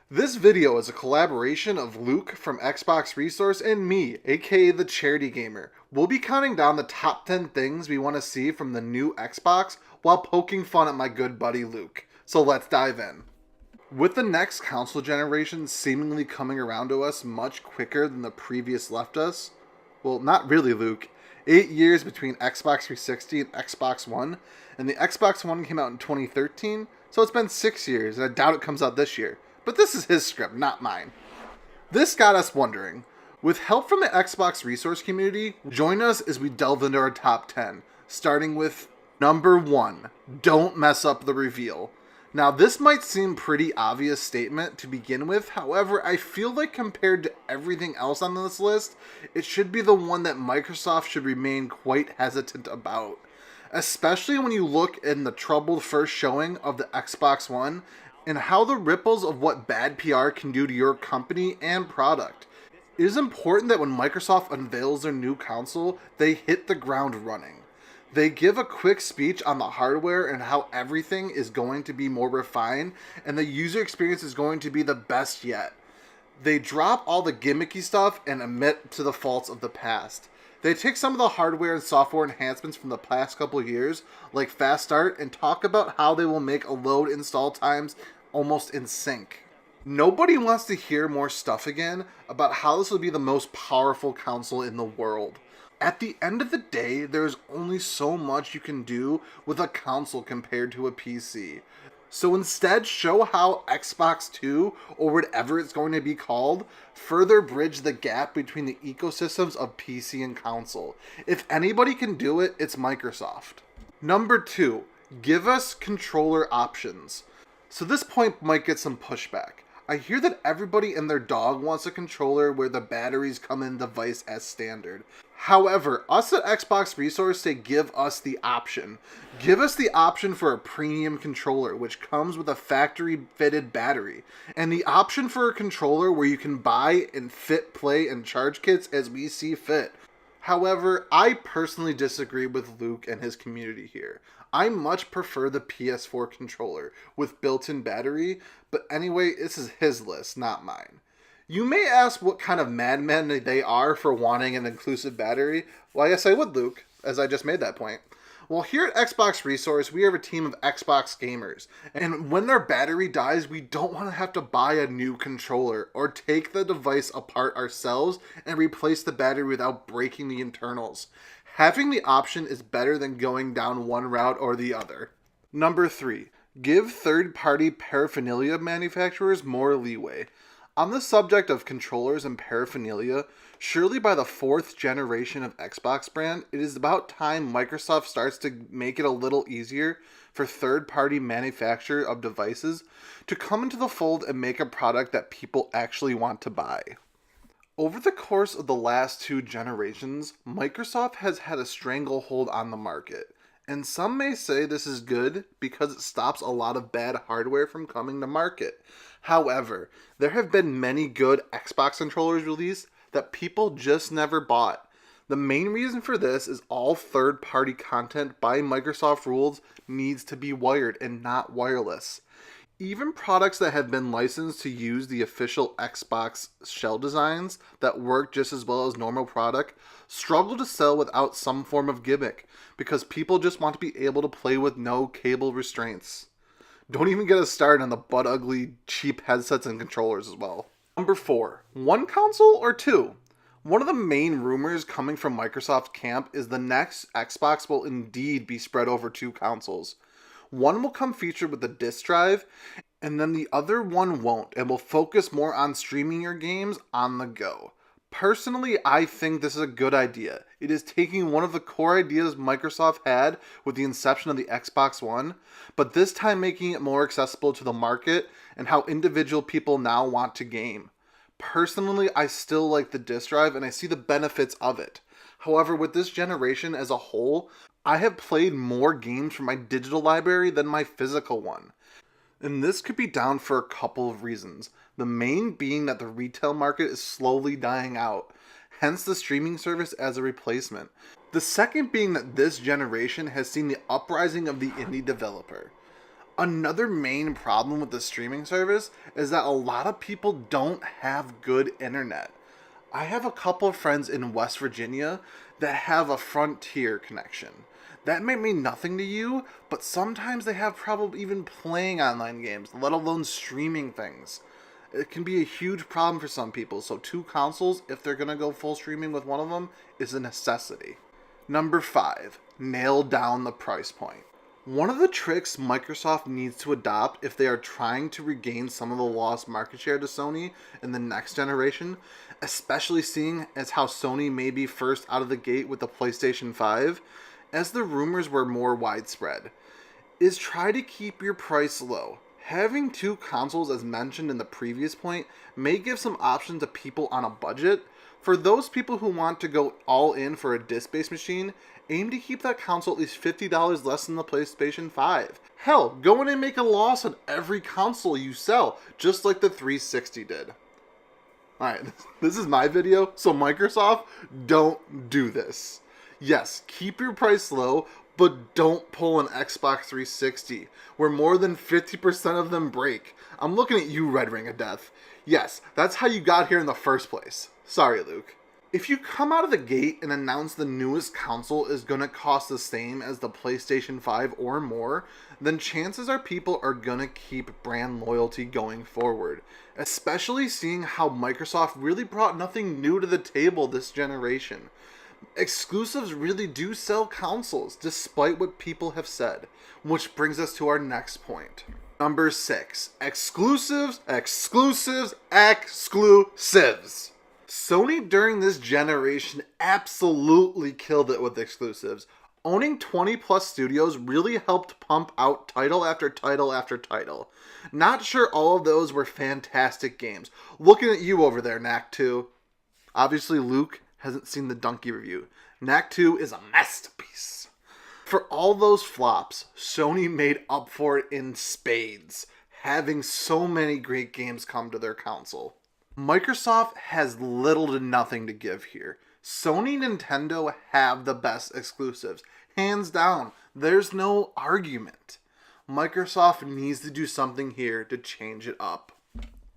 This video is a collaboration of Luke from Xboxresource and me, aka the Charity Gamer. We'll be counting down the top 10 things we want to see from the new Xbox while poking fun at my good buddy Luke. So let's dive in. With the next console generation seemingly coming around to us much quicker than the previous left us, well, not really, Luke. 8 years between Xbox 360 and Xbox One, and the Xbox One came out in 2013, so it's been 6 years, and I doubt it comes out this year. But this is his script, not mine. This got us wondering. With help from the Xbox resource community, join us as we delve into our top 10, starting with number 1, don't mess up the reveal. Now, this might seem pretty obvious statement to begin with, however, I feel like compared to everything else on this list, it should be the one that Microsoft should remain quite hesitant about. Especially when you look in the troubled first showing of the Xbox One, and how the ripples of what bad PR can do to your company and product. It is important that when Microsoft unveils their new console, they hit the ground running. They give a quick speech on the hardware and how everything is going to be more refined and the user experience is going to be the best yet. They drop all the gimmicky stuff and admit to the faults of the past. They take some of the hardware and software enhancements from the past couple of years, like Fast Start, and talk about how they will make a load install times almost in sync. Nobody wants to hear more stuff again about how this will be the most powerful console in the world. At the end of the day, there's only so much you can do with a console compared to a PC. So instead, show how Xbox 2, or whatever it's going to be called, further bridge the gap between the ecosystems of PC and console. If anybody can do it, it's Microsoft. Number 2, give us controller options. So this point might get some pushback. I hear that everybody and their dog wants a controller where the batteries come in the device as standard. However, us at Xbox Resource say give us the option. Give us the option for a premium controller, which comes with a factory-fitted battery, and the option for a controller where you can buy and fit, play, and charge kits as we see fit. However, I personally disagree with Luke and his community here. I much prefer the PS4 controller with built-in battery, but anyway, this is his list, not mine. You may ask what kind of madmen they are for wanting an inclusive battery. Well, yes, I would, Luke, as I just made that point. Well, here at Xbox Resource, we have a team of Xbox gamers, and when their battery dies, we don't want to have to buy a new controller or take the device apart ourselves and replace the battery without breaking the internals. Having the option is better than going down one route or the other. Number 3, give third-party paraphernalia manufacturers more leeway. On the subject of controllers and paraphernalia, surely by the 4th generation of Xbox brand, it is about time Microsoft starts to make it a little easier for third-party manufacturer of devices to come into the fold and make a product that people actually want to buy. Over the course of the last 2 generations, Microsoft has had a stranglehold on the market. And some may say this is good because it stops a lot of bad hardware from coming to market. However, there have been many good Xbox controllers released that people just never bought. The main reason for this is all third-party content by Microsoft rules needs to be wired and not wireless. Even products that have been licensed to use the official Xbox shell designs that work just as well as normal product struggle to sell without some form of gimmick because people just want to be able to play with no cable restraints. Don't even get us started on the butt-ugly, cheap headsets and controllers as well. Number 4, one console or 2? One of the main rumors coming from Microsoft camp is the next Xbox will indeed be spread over 2 consoles. One will come featured with a disk drive, and then the other one won't, and will focus more on streaming your games on the go. Personally, I think this is a good idea. It is taking one of the core ideas Microsoft had with the inception of the Xbox One, but this time making it more accessible to the market and how individual people now want to game. Personally, I still like the disk drive and I see the benefits of it. However, with this generation as a whole, I have played more games from my digital library than my physical one. And this could be down for a couple of reasons. The main being that the retail market is slowly dying out, hence the streaming service as a replacement. The second being that this generation has seen the uprising of the indie developer. Another main problem with the streaming service is that a lot of people don't have good internet. I have a couple of friends in West Virginia that have a Frontier connection. That may mean nothing to you, but sometimes they have trouble even playing online games, let alone streaming things. It can be a huge problem for some people, so 2 consoles, if they're going to go full streaming with one of them, is a necessity. Number 5, nail down the price point. One of the tricks Microsoft needs to adopt if they are trying to regain some of the lost market share to Sony in the next generation, especially seeing as how Sony may be first out of the gate with the PlayStation 5, as the rumors were more widespread, is try to keep your price low. Having 2 consoles, as mentioned in the previous point, may give some options to people on a budget. For those people who want to go all in for a disc-based machine, aim to keep that console at least $50 less than the PlayStation 5. Hell, go in and make a loss on every console you sell, just like the 360 did. Alright, this is my video, so Microsoft, don't do this. Yes, keep your price low, but don't pull an Xbox 360, where more than 50% of them break. I'm looking at you, Red Ring of Death. Yes, that's how you got here in the first place. Sorry, Luke. If you come out of the gate and announce the newest console is going to cost the same as the PlayStation 5 or more, then chances are people are going to keep brand loyalty going forward. Especially seeing how Microsoft really brought nothing new to the table this generation. Exclusives really do sell consoles, despite what people have said. Which brings us to our next point. Number 6. Exclusives. Sony during this generation absolutely killed it with exclusives. Owning 20 plus studios really helped pump out title after title after title. Not sure all of those were fantastic games. Looking at you over there, Knack 2. Obviously Luke hasn't seen the Donkey review. Knack 2 is a masterpiece. For all those flops, Sony made up for it in spades, having so many great games come to their console. Microsoft has little to nothing to give here. Sony and Nintendo have the best exclusives. Hands down, there's no argument. Microsoft needs to do something here to change it up.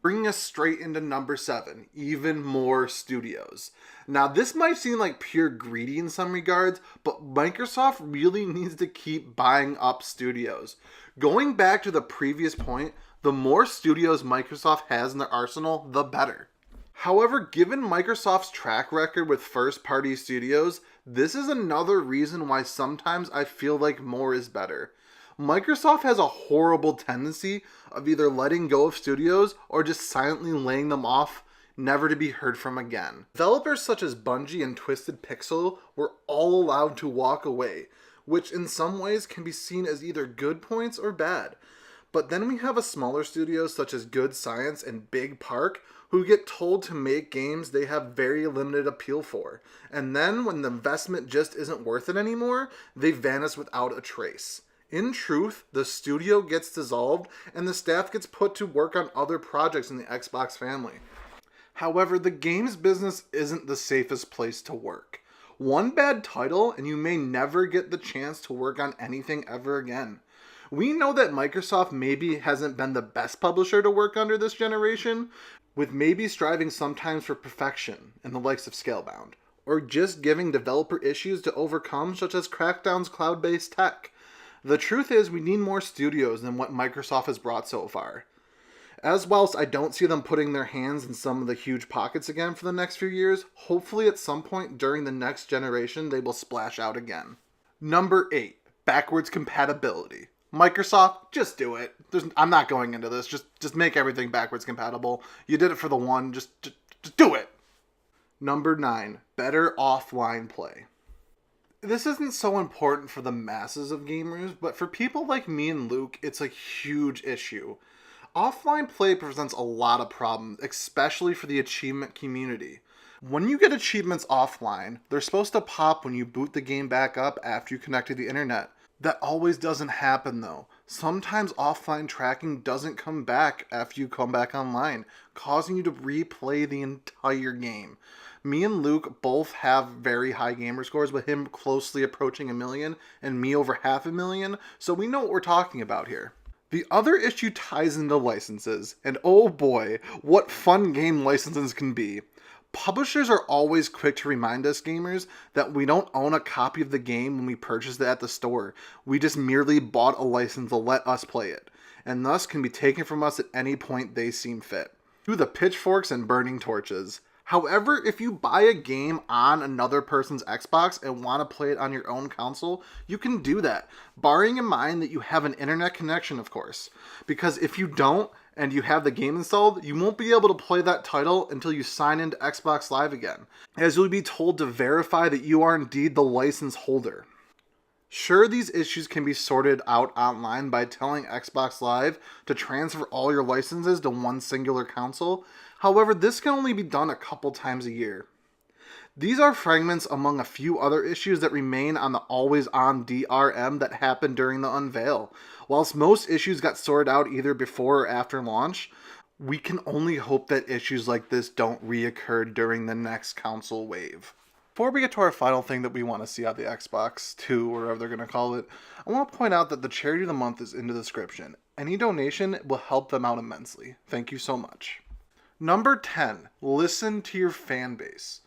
Bringing us straight into number 7, even more studios. Now this might seem like pure greedy in some regards, but Microsoft really needs to keep buying up studios. Going back to the previous point, the more studios Microsoft has in their arsenal, the better. However, given Microsoft's track record with first-party studios, this is another reason why sometimes I feel like more is better. Microsoft has a horrible tendency of either letting go of studios or just silently laying them off, never to be heard from again. Developers such as Bungie and Twisted Pixel were all allowed to walk away, which in some ways can be seen as either good points or bad. But then we have a smaller studios such as Good Science and Big Park who get told to make games they have very limited appeal for. And then when the investment just isn't worth it anymore, they vanish without a trace. In truth, the studio gets dissolved and the staff gets put to work on other projects in the Xbox family. However, the games business isn't the safest place to work. One bad title and you may never get the chance to work on anything ever again. We know that Microsoft maybe hasn't been the best publisher to work under this generation, with maybe striving sometimes for perfection in the likes of Scalebound, or just giving developer issues to overcome such as Crackdown's cloud-based tech. The truth is we need more studios than what Microsoft has brought so far. As whilst I don't see them putting their hands in some of the huge pockets again for the next few years, hopefully at some point during the next generation they will splash out again. Number 8. Backwards compatibility. Microsoft, just do it. I'm not going into this. Just make everything backwards compatible. You did it for the one. Just do it. Number 9. Better offline play. This isn't so important for the masses of gamers, but for people like me and Luke, it's a huge issue. Offline play presents a lot of problems, especially for the achievement community. When you get achievements offline, they're supposed to pop when you boot the game back up after you connect to the internet. That always doesn't happen though. Sometimes offline tracking doesn't come back after you come back online, causing you to replay the entire game. Me and Luke both have very high gamer scores, with him closely approaching 1 million and me over 500,000, so we know what we're talking about here. The other issue ties into licenses, and oh boy, what fun game licenses can be. Publishers are always quick to remind us gamers that we don't own a copy of the game when we purchased it at the store. We just merely bought a license to let us play it, and thus can be taken from us at any point they seem fit. To the pitchforks and burning torches. However, if you buy a game on another person's Xbox and want to play it on your own console, you can do that, barring in mind that you have an internet connection, of course. Because if you don't, and you have the game installed, you won't be able to play that title until you sign into Xbox Live again, as you'll be told to verify that you are indeed the license holder. Sure, these issues can be sorted out online by telling Xbox Live to transfer all your licenses to one singular console. However, this can only be done a couple times a year. These are fragments among a few other issues that remain on the always-on DRM that happened during the unveil. Whilst most issues got sorted out either before or after launch, we can only hope that issues like this don't reoccur during the next console wave. Before we get to our final thing that we want to see out the Xbox 2, or whatever they're going to call it, I want to point out that the charity of the month is in the description. Any donation will help them out immensely. Thank you so much. Number 10, listen to your fan base.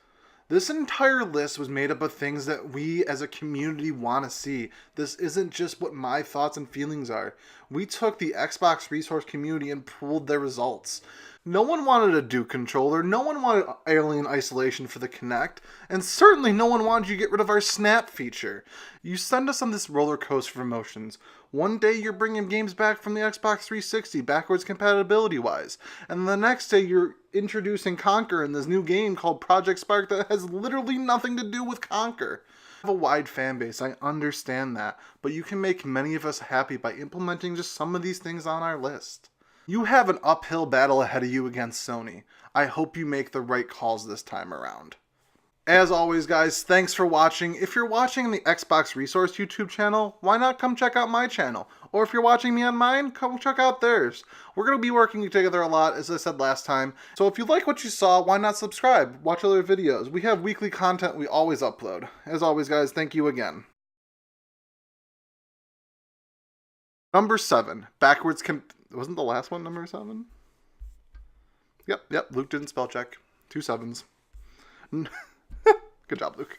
This entire list was made up of things that we as a community want to see. This isn't just what my thoughts and feelings are. We took the Xbox Resource community and pooled their results. No one wanted a Duke controller, no one wanted Alien Isolation for the Kinect, and certainly no one wanted you to get rid of our Snap feature. You send us on this roller coaster of emotions. One day you're bringing games back from the Xbox 360 backwards compatibility wise, and the next day you're introducing Conker in this new game called Project Spark that has literally nothing to do with Conker. I have a wide fan base, I understand that, but you can make many of us happy by implementing just some of these things on our list. You have an uphill battle ahead of you against Sony. I hope you make the right calls this time around. As always, guys, thanks for watching. If you're watching the Xbox Resource YouTube channel, why not come check out my channel? Or if you're watching me on mine, come check out theirs. We're going to be working together a lot, as I said last time. So if you like what you saw, why not subscribe? Watch other videos. We have weekly content we always upload. As always, guys, thank you again. Number 7. Wasn't the last one number 7? Yep, Luke didn't spell check. 2 7s. Good job, Luke.